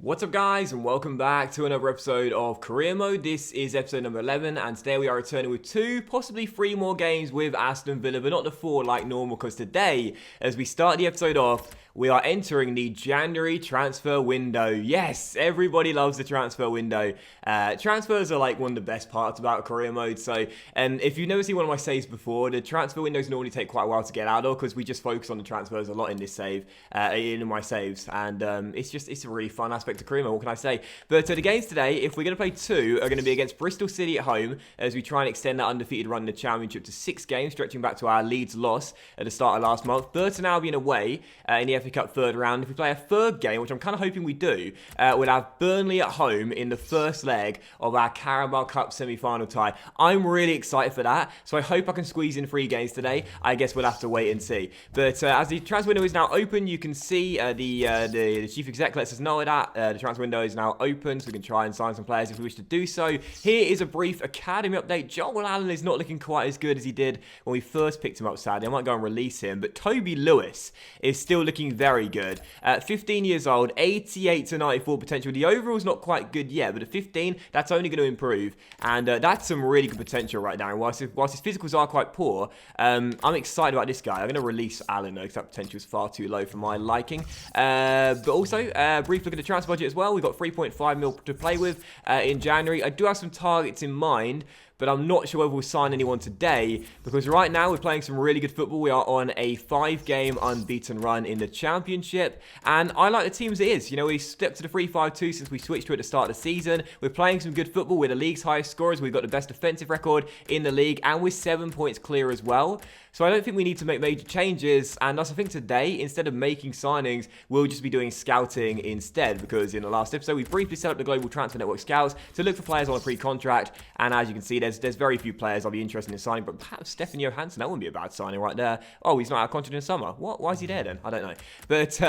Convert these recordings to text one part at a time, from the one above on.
What's up guys, and welcome back to another episode of Career Mode. This is episode number 11, and today we are returning with 2, possibly 3 more games with Aston Villa, but not the 4 like normal, because today, as we start the episode off, we are entering the January transfer window. Yes, everybody loves the transfer window. Transfers are like one of the best parts about Career Mode. So, and if you've never seen one of my saves before, the transfer windows normally take quite a while to get out of, because we just focus on the transfers a lot in this save, in my saves, and it's a really fun aspect of Career Mode. What can I say? But the games today, if we're going to play 2, are going to be against Bristol City at home, as we try and extend that undefeated run in the Championship to 6 games, stretching back to our Leeds loss at the start of last month. Burton Albion away in the FA Cup third round. If we play a third game, which I'm kind of hoping we do, we'll have Burnley at home in the first leg of our Carabao Cup semi-final tie. I'm really excited for that, so I hope I can squeeze in 3 games today. I guess we'll have to wait and see. But as the transfer window is now open, you can see the chief exec lets us know that the transfer window is now open, so we can try and sign some players if we wish to do so. Here is a brief academy update. Joel Allen is not looking quite as good as he did when we first picked him up, sadly. I might go and release him, but Toby Lewis is still looking very good. 15 years old, 88 to 94 potential. The overall's not quite good yet, but at 15, that's only going to improve, and that's some really good potential right now. And whilst his physicals are quite poor, I'm excited about this guy. I'm going to release Allen though, because that potential is far too low for my liking. But also, brief look at the transfer budget as well. We've got 3.5 mil to play with in January. I do have some targets in mind, but I'm not sure whether we'll sign anyone today, because right now we're playing some really good football. We are on a 5-game unbeaten run in the Championship, and I like the team as it is. You know, we stepped to the 3-5-2 since we switched to it at the start of the season. We're playing some good football. We're the league's highest scorers. We've got the best defensive record in the league, and we're 7 points clear as well. So I don't think we need to make major changes, and thus I think today, instead of making signings, we'll just be doing scouting instead, because in the last episode, we briefly set up the Global Transfer Network Scouts to look for players on a pre-contract, and as you can see, there's very few players I'll be interested in signing, but perhaps Stefan Johansson, that wouldn't be a bad signing right there. Oh, he's not out of contract in the summer. What? Why is he there then? I don't know. But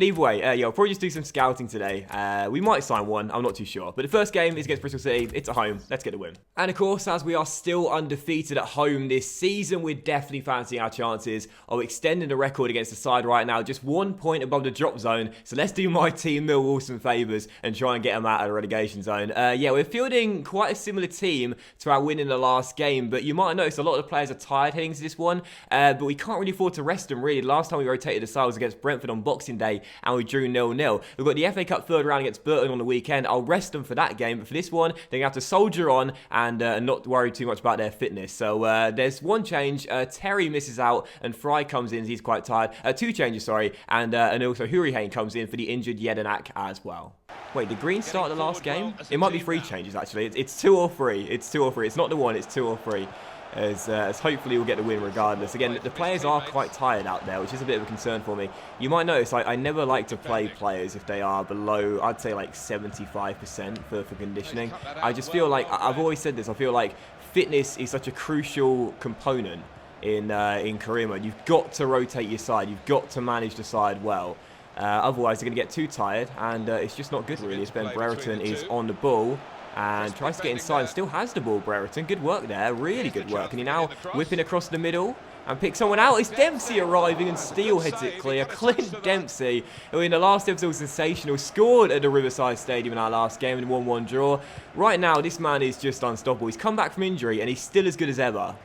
either way, yeah, I'll probably just do some scouting today. We might sign one, I'm not too sure. But the first game is against Bristol City. It's at home. Let's get a win. And of course, as we are still undefeated at home this season, we're definitely fancying our chances of extending the record against the side right now, just 1 point above the drop zone. So let's do my team Millwall some favours and try and get them out of the relegation zone. Yeah, we're fielding quite a similar team to our win in the last game, but you might notice a lot of the players are tired heading to this one, but we can't really afford to rest them, really. Last time we rotated the side was against Brentford on Boxing Day, and we drew 0-0. We've got the FA Cup third round against Burton on the weekend. I'll rest them for that game, but for this one, they're going to have to soldier on and not worry too much about their fitness. So there's one change. Terry misses out, and Fry comes in. He's quite tired. 2 changes, sorry, and also Hurricane comes in for the injured Jedinak as well. Wait, did Green start the last game? It might be 3 changes, actually. It's 2 or 3. It's 2 or 3. It's not the 1, it's 2 or 3. As hopefully we'll get the win regardless. Again, the players are quite tired out there, which is a bit of a concern for me. You might notice I never like to play players if they are below, I'd say like 75% for conditioning. I just feel like, I've always said this, I feel like fitness is such a crucial component in Career Mode. You've got to rotate your side. You've got to manage the side well. Otherwise, they're going to get too tired, and it's just not good, really. As Ben Brereton is on the ball and tries to get inside and still has the ball, Brereton. Good work there. Really good work. And he now whipping across the middle and pick someone out. It's Dempsey arriving, and Steele heads it clear. Clint Dempsey, who in the last episode was sensational, scored at the Riverside Stadium in our last game in a 1-1 draw. Right now, this man is just unstoppable. He's come back from injury, and he's still as good as ever.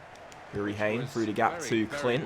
Hurricane through the gap to Clint,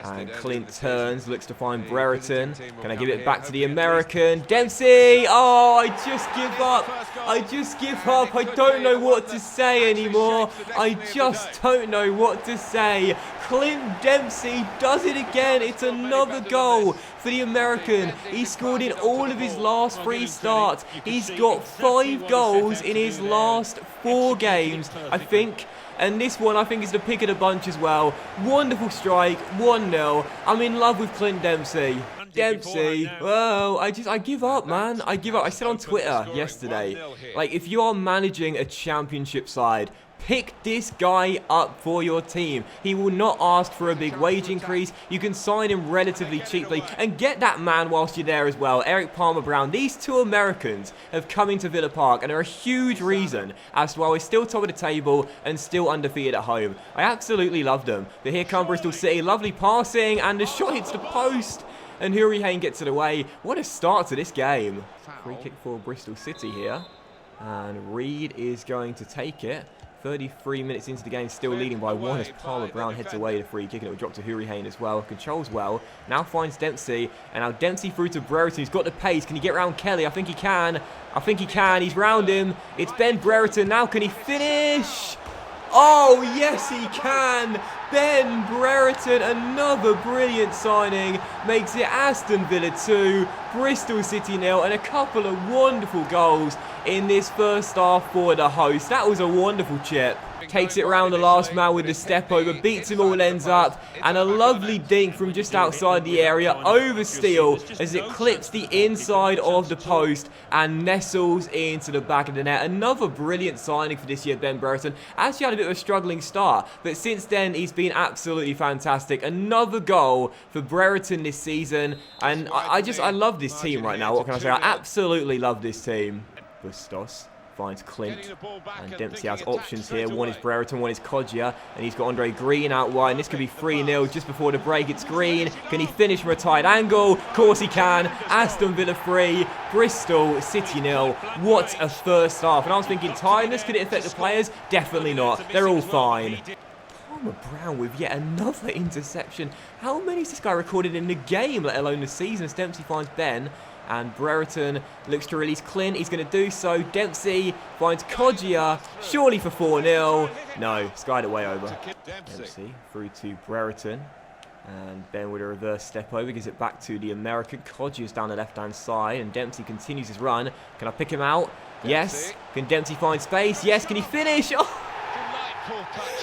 and Clint turns, looks to find Brereton. Can I give it back to the American? Dempsey! Oh, I just give up. I just give up. I don't know what to say anymore. I just don't know what to say. Clint Dempsey does it again. It's another goal for the American. He scored in all of his last 3 starts. He's got 5 goals in his last 4 games, I think. And this one, I think, is the pick of the bunch as well. Wonderful strike, 1-0. I'm in love with Clint Dempsey. Dempsey, whoa, I give up, man. I give up. I said on Twitter yesterday, like, if you are managing a Championship side, pick this guy up for your team. He will not ask for a big wage increase. You can sign him relatively cheaply and get that man whilst you're there as well. Eric Palmer-Brown. These 2 Americans have come into Villa Park and are a huge reason as to why we're still top of the table and still undefeated at home. I absolutely love them. But here come Bristol City. Lovely passing, and the shot hits the post. and Hurricane gets it away. What a start to this game. Free kick for Bristol City here, and Reed is going to take it. 33 minutes into the game, still leading by 1 as Palmer Brown heads away the free kick, and it will drop to Hurricane as well. Controls well, now finds Dempsey, and now Dempsey through to Brereton. He's got the pace. Can he get around Kelly? I think he can. He's round him. It's Ben Brereton. Now can he finish? Oh, yes, he can. Ben Brereton, another brilliant signing, makes it Aston Villa 2, Bristol City 0, and a couple of wonderful goals in this first half for the host. That was a wonderful chip. Takes it round the last man with the step over, beats him all ends up, and a lovely dink from just outside the area over Steele as it clips the inside of the post and nestles into the back of the net. Another brilliant signing for this year, Ben Brereton. Actually had a bit of a struggling start, but since then he's been absolutely fantastic. Another goal for Brereton this season, and I love this team right now. What can I say? I absolutely love this team. Bustos finds Clint, and Dempsey has options here. One is Brereton, one is Kodjia, and he's got Andre Green out wide, and this could be 3-0 just before the break. It's Green. Can he finish from a tight angle? Of course he can. Aston Villa 3, Bristol City 0. What a first half. And I was thinking, tiredness, could it affect the players? Definitely not. They're all fine. Palmer Brown with yet another interception. How many has this guy recorded in the game, let alone the season? As Dempsey finds Ben, and Brereton looks to release Clint. He's going to do so. Dempsey finds Kodjia, surely for 4-0. No, skied it way over. Dempsey through to Brereton. And Ben with a reverse step over, gives it back to the American. Kodjia's down the left-hand side, and Dempsey continues his run. Can I pick him out? Yes. Can Dempsey find space? Yes. Can he finish? Oh!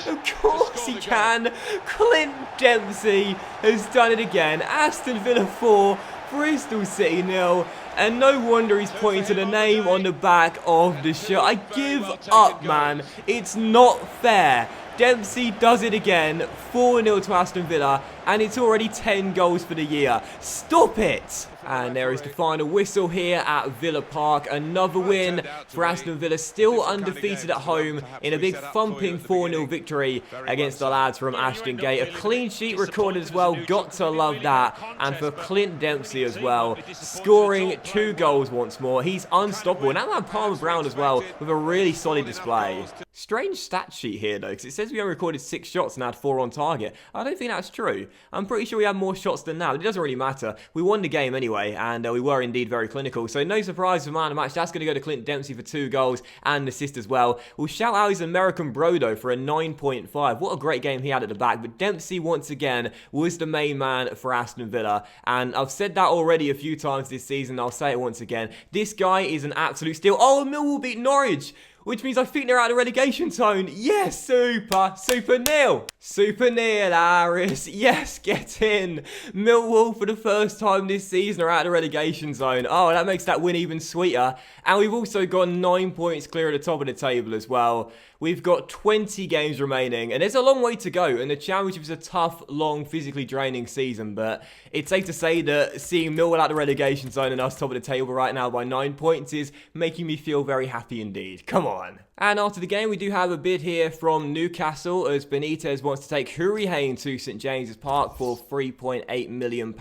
Of course he can. Clint Dempsey has done it again. Aston Villa 4, Bristol City 0, and no wonder he's pointing to the name on the back of the shirt. I give up, man. It's not fair. Dempsey does it again. 4-0 to Aston Villa, and it's already 10 goals for the year. Stop it! And there is the final whistle here at Villa Park. Another win for Aston Villa, still undefeated at home in a big thumping 4-0 victory against the lads from Ashton Gate. A clean sheet recorded as well, got to love that. And for Clint Dempsey as well, scoring 2 goals once more. He's unstoppable. And that man Palmer Brown as well with a really solid display. Strange stat sheet here though, because it says we only recorded 6 shots and had 4 on target. I don't think that's true. I'm pretty sure we had more shots than that. It doesn't really matter. We won the game anyway, and we were indeed very clinical. So no surprise for man of the match. That's going to go to Clint Dempsey for 2 goals and an assist as well. We'll shout out his American bro though for a 9.5. What a great game he had at the back. But Dempsey once again was the main man for Aston Villa. And I've said that already a few times this season. I'll say it once again. This guy is an absolute steal. Oh, Millwall beat Norwich, which means I think they're out of the relegation zone. Yes, super Neil. Super Neil, Harris. Yes, get in. Millwall for the first time this season are out of the relegation zone. Oh, that makes that win even sweeter. And we've also got 9 points clear at the top of the table as well. We've got 20 games remaining, and there's a long way to go, and the Championship is a tough, long, physically draining season, but it's safe to say that seeing Millwall out the relegation zone and us top of the table right now by 9 points is making me feel very happy indeed. Come on. And after the game, we do have a bid here from Newcastle as Benitez wants to take Hurricane to St James's Park for £3.8 million.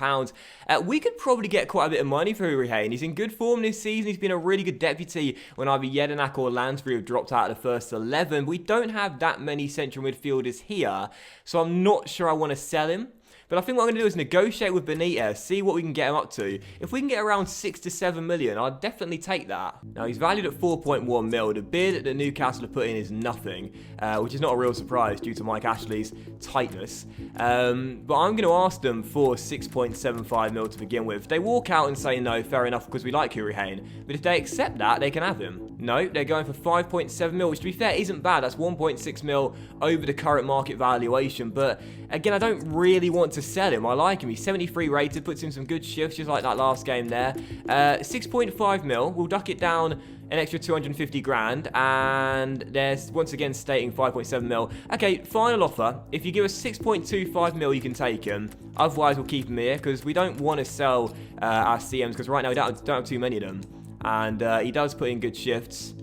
We could probably get quite a bit of money for Hurricane. He's in good form this season. He's been a really good deputy when either Jedinak or Lansbury have dropped out of the first 11. We don't have that many central midfielders here, so I'm not sure I want to sell him. But I think what I'm going to do is negotiate with Benitez, see what we can get him up to. If we can get around 6 to 7 million, I'd definitely take that. Now, he's valued at 4.1 mil. The bid that Newcastle have put in is nothing, which is not a real surprise due to Mike Ashley's tightness. But I'm going to ask them for 6.75 mil to begin with. If they walk out and say no, fair enough, because we like Hurricane. But if they accept that, they can have him. No, they're going for 5.7 mil, which to be fair isn't bad. That's 1.6 mil over the current market valuation. But again, I don't really want to sell him. I like him. He's 73 rated, puts in some good shifts, just like that last game there. 6.5 mil. We'll duck it down an extra 250 grand, and there's once again stating 5.7 mil. Okay, final offer. If you give us 6.25 mil, you can take him. Otherwise, we'll keep him here because we don't want to sell our CMs because right now we don't have too many of them. And he does put in good shifts.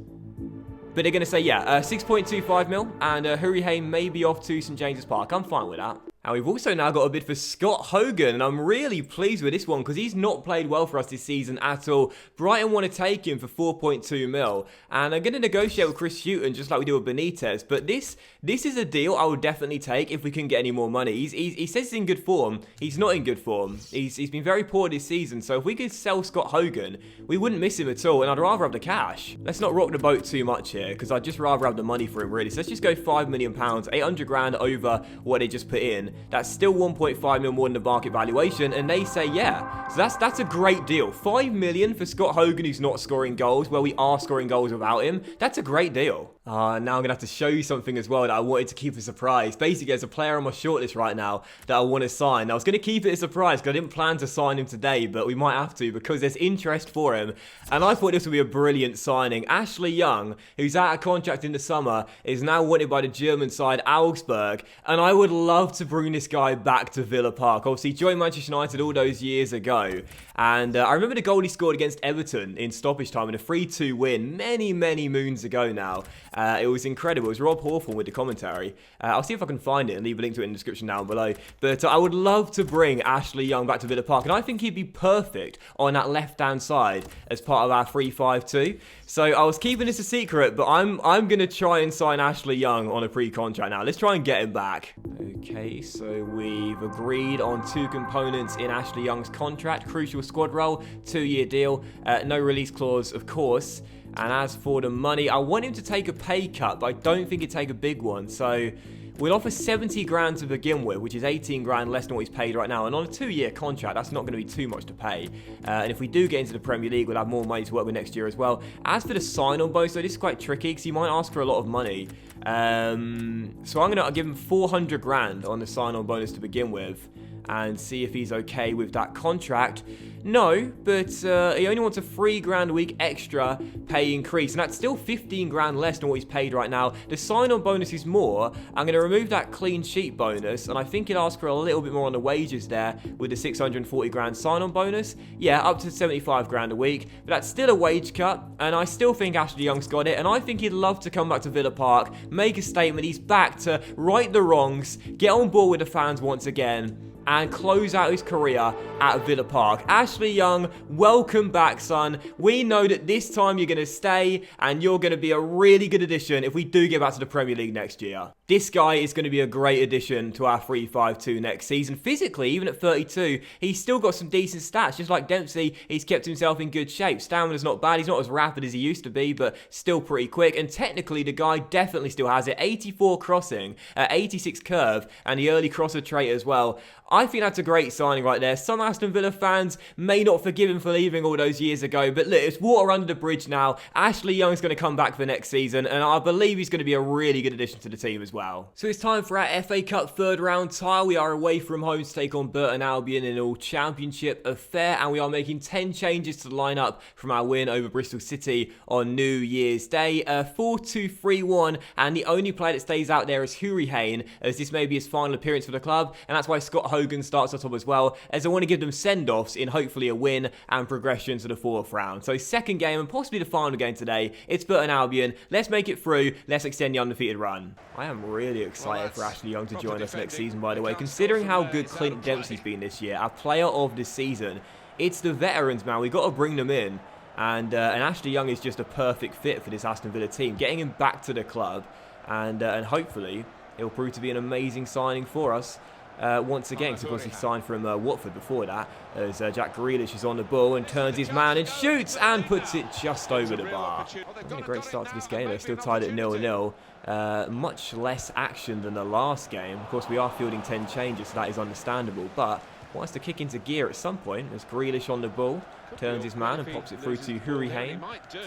But they're going to say, yeah, 6.25 mil, and Hurricane may be off to St James's Park. I'm fine with that. And we've also now got a bid for Scott Hogan, and I'm really pleased with this one because he's not played well for us this season at all. Brighton want to take him for 4.2 mil, and I'm going to negotiate with Chris Hughton just like we do with Benitez. But this is a deal I would definitely take if we can get any more money. He says he's in good form. He's not in good form. He's been very poor this season, so if we could sell Scott Hogan, we wouldn't miss him at all, and I'd rather have the cash. Let's not rock the boat too much here because I'd just rather have the money for him, really. So let's just go £5 million, 800 grand over what they just put in. That's still 1.5 mil more than the market valuation, and they say yeah. So that's a great deal. 5 million for Scott Hogan, who's not scoring goals, where we are scoring goals without him. That's a great deal. Now I'm going to have to show you something as well that I wanted to keep a surprise. Basically, there's a player on my shortlist right now that I want to sign. I was going to keep it a surprise because I didn't plan to sign him today, but we might have to because there's interest for him. And I thought this would be a brilliant signing. Ashley Young, who's out of contract in the summer, is now wanted by the German side Augsburg. And I would love to bring this guy back to Villa Park. Obviously, he joined Manchester United all those years ago. And I remember the goal he scored against Everton in stoppage time in a 3-2 win many moons ago now. It was incredible. It was Rob Hawthorne with the commentary. I'll see if I can find it and leave a link to it in the description down below. But I would love to bring Ashley Young back to Villa Park. And I think he'd be perfect on that left-hand side as part of our 3-5-2. So I was keeping this a secret, but I'm going to try and sign Ashley Young on a pre-contract now. Let's try and get him back. Okay, so we've agreed on 2 components in Ashley Young's contract. Crucial squad role, 2-year deal, no release clause, of course. And as for the money, I want him to take a pay cut, but I don't think he'd take a big one. So we'll offer 70 grand to begin with, which is 18 grand less than what he's paid right now. And on a 2-year contract, that's not going to be too much to pay. And if we do get into the Premier League, we'll have more money to work with next year as well. As for the sign-on bonus, so this is quite tricky because he might ask for a lot of money. So I'm going to give him 400 grand on the sign-on bonus to begin with and see if he's okay with that contract. No, but he only wants a 3 grand a week extra pay increase, and that's still 15 grand less than what he's paid right now. The sign-on bonus is more. I'm going to remove that clean sheet bonus, and I think he'd ask for a little bit more on the wages there with the 640 grand sign-on bonus. Yeah, up to 75 grand a week, but that's still a wage cut, and I still think Ashley Young's got it, and I think he'd love to come back to Villa Park, make a statement. He's back to right the wrongs, get on board with the fans once again, and close out his career at Villa Park. Ashley Young, welcome back, son. We know that this time you're going to stay and you're going to be a really good addition if we do get back to the Premier League next year. This guy is going to be a great addition to our 3-5-2 next season. Physically, even at 32, he's still got some decent stats. Just like Dempsey, he's kept himself in good shape. Stamina's not bad. He's not as rapid as he used to be, but still pretty quick. And technically, the guy definitely still has it. 84 crossing, 86 curve, and the early crosser trait as well. I think that's a great signing right there. Some Aston Villa fans may not forgive him for leaving all those years ago, but look, it's water under the bridge now. Ashley Young's going to come back for next season, and I believe he's going to be a really good addition to the team as well. So it's time for our FA Cup third round tie. We are away from home to take on Burton Albion in an all-championship affair, and we are making 10 changes to the lineup from our win over Bristol City on New Year's Day. 4-2-3-1, and the only player that stays out there is Hurricane, as this may be his final appearance for the club, and that's why Scott Hogan starts us off as well, as I want to give them send-offs in hopefully a win and progression to the 4th round. So second game and possibly the final game today, it's Burton Albion. Let's make it through. Let's extend the undefeated run. I am really excited for Ashley Young to join us next season, by the way. Considering how good Clint Dempsey's been this year, our player of this season, it's the veterans, man. We've got to bring them in. And Ashley Young is just a perfect fit for this Aston Villa team. Getting him back to the club, and hopefully it'll prove to be an amazing signing for us. Once again, because of course he signed from Watford before that, as Jack Grealish is on the ball and turns his man and shoots and puts it just over the bar. A great start to this game. They're still tied at 0-0. Much less action than the last game. Of course, we are fielding 10 changes, so that is understandable, but wants to kick into gear at some point. There's Grealish on the ball, turns his man and pops it through to Hurricane.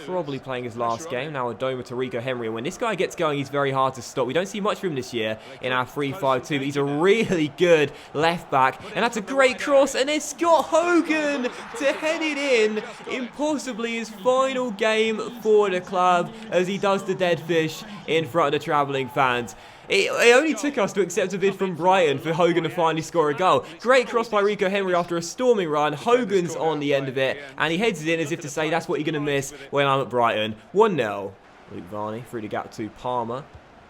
Probably playing his last game. Now Adoma to Rico Henry. And when this guy gets going, he's very hard to stop. We don't see much from him this year in our 3-5-2, but he's a really good left back. And that's a great cross. And there's Scott Hogan to head it in possibly his final game for the club, as he does the dead fish in front of the travelling fans. It only took us to accept a bid from Brighton for Hogan to finally score a goal. Great cross by Rico Henry after a storming run. Hogan's on the end of it, and he heads it in as if to say, that's what you're going to miss when I'm at Brighton. 1-0. Luke Varney through the gap to Palmer.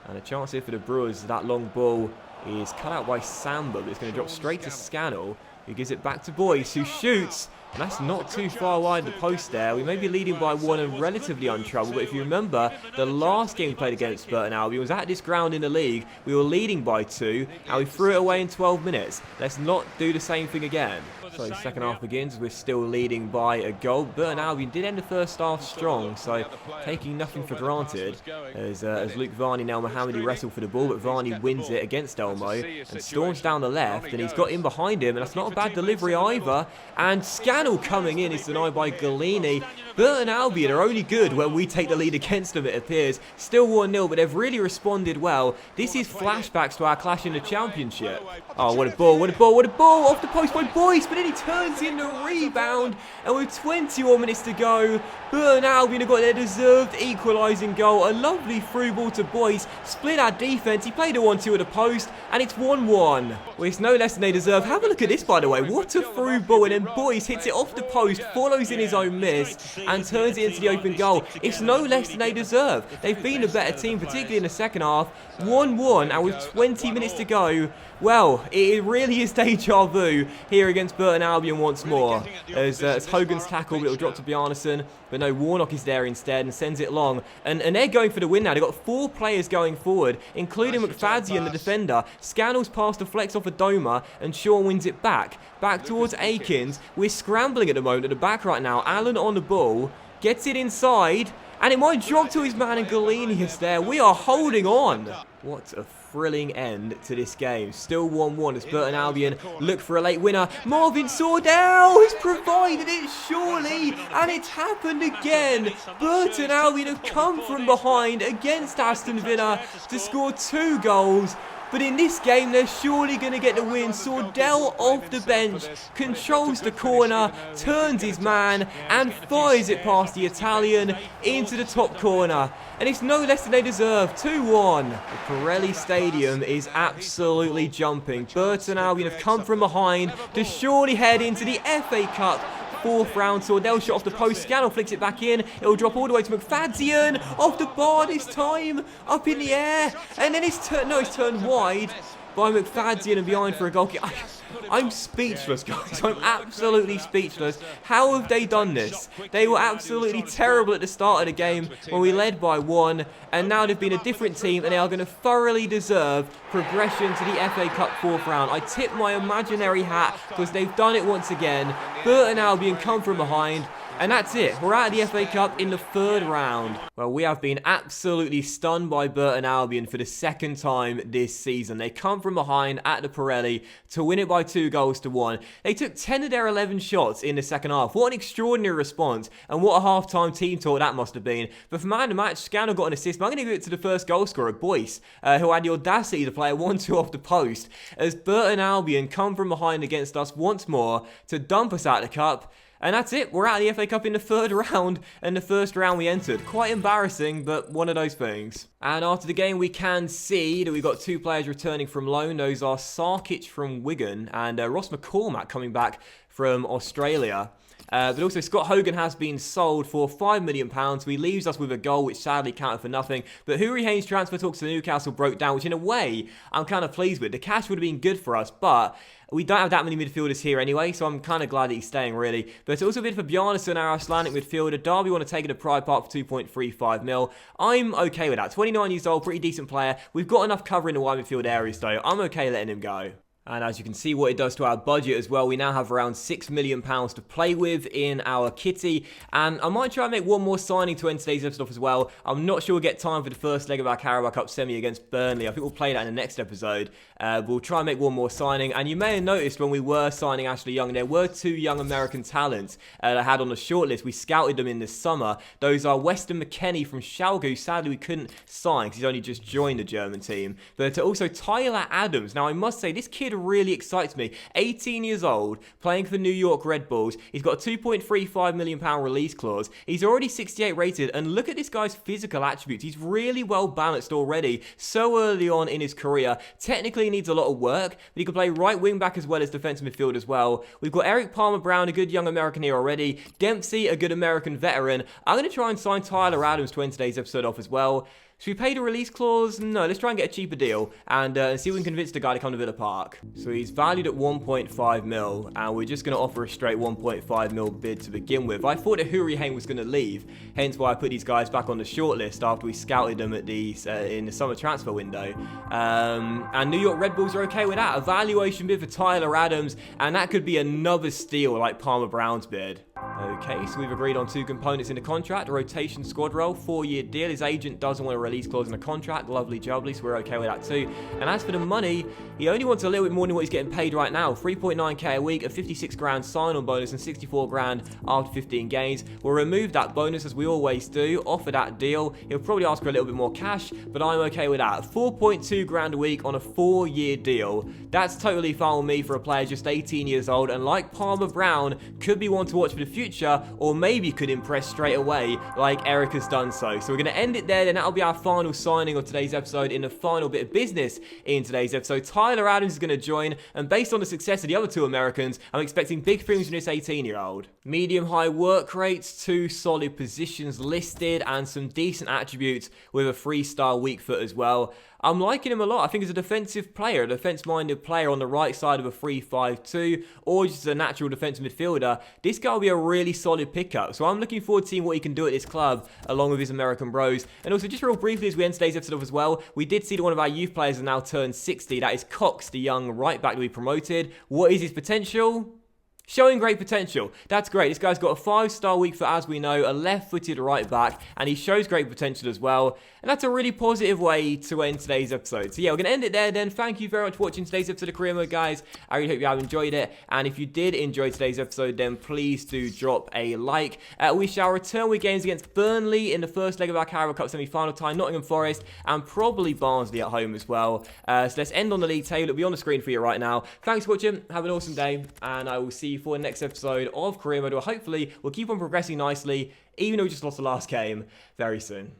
And a chance here for the Brewers. That long ball is cut out by Samba, but it's going to drop straight to Scannell, who gives it back to Boyce, who shoots. And that's not too far wide of the post there. We may be leading by 1 and relatively untroubled, but if you remember, the last game we played against Burton Albion was at this ground in the league. We were leading by 2, and we threw it away in 12 minutes. Let's not do the same thing again. So the second half begins. We're still leading by a goal. Burton Albion did end the first half strong, so taking nothing for granted. As Luke Varney now Mohammedi wrestle for the ball, but Varney wins it against Elmo and storms down the left, and he's got in behind him, and that's not a bad delivery either. And Scannell coming in is denied by Galini. Burton Albion are only good when we take the lead against them, it appears. Still 1-0, but they've really responded well. This is flashbacks to our clash in the Championship. Oh, what a ball, what a ball, what a ball! Off the post by Boyce, but then he turns in the rebound. And with 21 minutes to go, Burton Albion have got their deserved equalising goal. A lovely through ball to Boyce. Split our defence. He played a 1-2 at the post, and it's 1-1. Well, it's no less than they deserve. Have a look at this, by the way. What a through ball. And then Boyce hits it off the post, follows in his own miss, and turns it into the open goal. It's no less than they deserve. They've been a better team, particularly in the second half. 1-1, and with 20 minutes to go, well, it really is deja vu here against Burton Albion once more. As Hogan's tackle, but it'll drop to Bjarnason. But no, Warnock is there instead and sends it long. And they're going for the win now. They've got 4 players going forward, including McFadzean, the defender. Scannell's pass deflects off Adoma, and Shaw wins it back. Back towards Akins. We're scrambling at the moment at the back right now. Allen on the ball. Gets it inside. And it might drop to his man, and Galini is there. We are holding on. What a thrilling end to this game. Still 1-1 as Burton Albion look for a late winner. Marvin Sordell has provided it, surely, and it's happened again. Burton Albion have come from behind against Aston Villa to score 2 goals. But in this game, they're surely going to get the win. Sordell off the bench, controls the corner, turns his man, and fires it past the Italian into the top corner. And it's no less than they deserve. 2-1. The Pirelli Stadium is absolutely jumping. Burton Albion have come from behind to surely head into the FA Cup 4th round. Sordell shot off the post. Scannell flicks it back in. It'll drop all the way to McFadzean. Off the bar this time. Up in the air. And then it's turned wide by McFadzean and behind for a goal kick. I'm speechless, guys. I'm absolutely speechless. How have they done this? They were absolutely terrible at the start of the game when we led by 1, and now they've been a different team, and they are going to thoroughly deserve progression to the FA Cup 4th round. I tip my imaginary hat because they've done it once again. Burton Albion come from behind. And that's it. We're out of the FA Cup in the 3rd round. Well, we have been absolutely stunned by Burton Albion for the 2nd time this season. They come from behind at the Pirelli to win it by 2-1. They took 10 of their 11 shots in the second half. What an extraordinary response. And what a half-time team talk that must have been. But for man of the match, Scannell got an assist. But I'm going to give it to the first goal scorer, Boyce, who had the audacity to play a 1-2 off the post. As Burton Albion come from behind against us once more to dump us out of the cup. And that's it. We're out of the FA Cup in the 3rd round, and the 1st round we entered. Quite embarrassing, but one of those things. And after the game, we can see that we've got 2 players returning from loan. Those are Sarkic from Wigan and Ross McCormack coming back from Australia. But also Scott Hogan has been sold for £5 million, so he leaves us with a goal which sadly counted for nothing. But Huri Haynes' transfer talks to Newcastle broke down, which in a way I'm kind of pleased with. The cash would have been good for us, but we don't have that many midfielders here anyway, so I'm kind of glad that he's staying, really. But also a bid for Bjarnason, our Icelandic midfielder. Derby want to take it to Pride Park for 2.35 mil. I'm okay with that. 29 years old, pretty decent player. We've got enough cover in the wide midfield areas, though. I'm okay letting him go. And as you can see what it does to our budget as well, we now have around £6 million to play with in our kitty. And I might try and make one more signing to end today's episode as well. I'm not sure we'll get time for the first leg of our Carabao Cup semi against Burnley. I think we'll play that in the next episode. We'll try and make one more signing. And you may have noticed when we were signing Ashley Young, there were 2 young American talents that I had on the shortlist. We scouted them in this summer. Those are Weston McKennie from Schalke, who sadly we couldn't sign because he's only just joined the German team. But also Tyler Adams. Now I must say, this kid really excites me. 18 years old, playing for New York Red Bulls. He's got a £2.35 million release clause. He's already 68 rated, and look at this guy's physical attributes. He's really well balanced already, so early on in his career. Technically he needs a lot of work, but he can play right wing back as well as defensive midfield as well. We've got Eric Palmer-Brown, a good young American here already. Dempsey, a good American veteran. I'm going to try and sign Tyler Adams to end today's episode off as well. Should we pay the release clause? No, let's try and get a cheaper deal and see if we can convince the guy to come to Villa Park. So he's valued at 1.5 mil, and we're just going to offer a straight 1.5 mil bid to begin with. I thought that Hurricane was going to leave, hence why I put these guys back on the shortlist after we scouted them at in the summer transfer window. And New York Red Bulls are okay with that. A valuation bid for Tyler Adams, and that could be another steal like Palmer Brown's bid. Okay, so we've agreed on 2 components in the contract, a rotation squad role, 4-year deal. His agent doesn't want a release clause in the contract, lovely jubbly, so we're okay with that too. And as for the money, he only wants a little bit more than what he's getting paid right now, 3.9k a week, a 56 grand sign-on bonus and 64 grand after 15 games. We'll remove that bonus as we always do, offer that deal. He'll probably ask for a little bit more cash, but I'm okay with that. 4.2 grand a week on a 4-year deal. That's totally fine with me for a player just 18 years old, and like Palmer Brown, could be one to watch for the future, or maybe could impress straight away like Eric has done so. So we're going to end it there, then that'll be our final signing of today's episode. In the final bit of business in today's episode, Tyler Adams is going to join, and based on the success of the other 2 Americans, I'm expecting big things from this 18-year-old. Medium-high work rates, 2 solid positions listed, and some decent attributes with a 3-star weak foot as well. I'm liking him a lot. I think he's a defensive player, a defense-minded player on the right side of a 3-5-2, or just a natural defensive midfielder. This guy will be a really solid pickup. So I'm looking forward to seeing what he can do at this club, along with his American bros. And also, just real briefly as we end today's episode off as well, we did see that one of our youth players has now turned 60. That is Cox, the young right back that we promoted. What is his potential? Showing great potential. That's great. This guy's got a 5-star weak foot, as we know, a left-footed right back, and he shows great potential as well. And that's a really positive way to end today's episode. So yeah, we're going to end it there then. Thank you very much for watching today's episode of Career Mode, guys. I really hope you have enjoyed it. And if you did enjoy today's episode, then please do drop a like. We shall return with games against Burnley in the first leg of our Carabao Cup semi-final tie, Nottingham Forest, and probably Barnsley at home as well. So let's end on the league table. It'll be on the screen for you right now. Thanks for watching. Have an awesome day, and I will see you for the next episode of Career Mode, where hopefully we'll keep on progressing nicely, even though we just lost the last game, very soon.